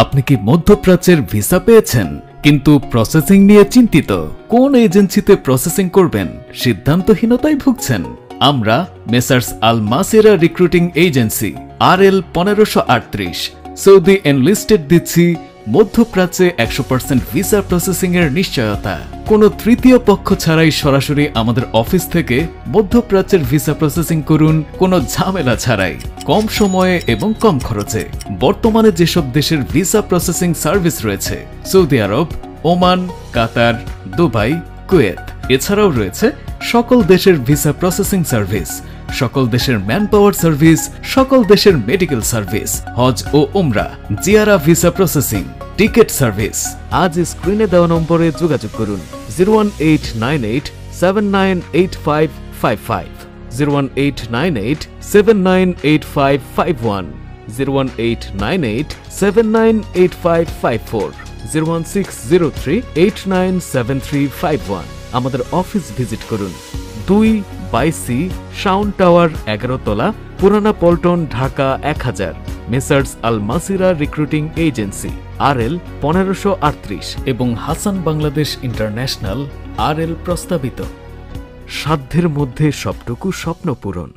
আপনি কি মধ্যপ্রাচ্যের ভিসা পেয়েছেন কিন্তু প্রসেসিং নিয়ে চিন্তিত? কোন এজেন্সিতে প্রসেসিং করবেন সিদ্ধান্তহীনতায় ভুগছেন? আমরা Messrs Al Masira recruiting agency RL 1538 Saudi enlisted দিচ্ছি মধ্যপ্রাচ্যে 100% ভিসা প্রসেসিং এর নিশ্চয়তা। কোনো তৃতীয় পক্ষ ছাড়াই সরাসরি আমাদের অফিস থেকে মধ্যপ্রাচ্যের ভিসা প্রসেসিং করুন, কোনো ঝামেলা ছাড়াই, কম সময়ে এবং কম খরচে। বর্তমানে যেসব দেশের ভিসা প্রসেসিং সার্ভিস রয়েছে সৌদি আরব, ওমান, কাতার, দুবাই, কুয়েত, এছাড়াও রয়েছে সকল দেশের ভিসা প্রসেসিং সার্ভিস, সকল দেশের ম্যান পাওয়ার সার্ভিস, সকল দেশের মেডিকেল সার্ভিস, হজ ও উমরা, Jiara visa processing, ticket service. আজ স্ক্রিনে দেওয়া নম্বরে যোগাযোগ করুন 01898798555, 01898798551, 01898798554, 01603897351। আমাদের অফিস ভিজিট করুন 2/C শাউন টাওয়ার, 11 তলা, পুরানা Paltan, Dhaka 1000। Messrs Al Masira recruiting agency RL 1538 এবং হাসান বাংলাদেশ ইন্টারন্যাশনাল RL প্রস্তাবিত। সাধ্যের মধ্যে সবটুকু স্বপ্ন পূরণ।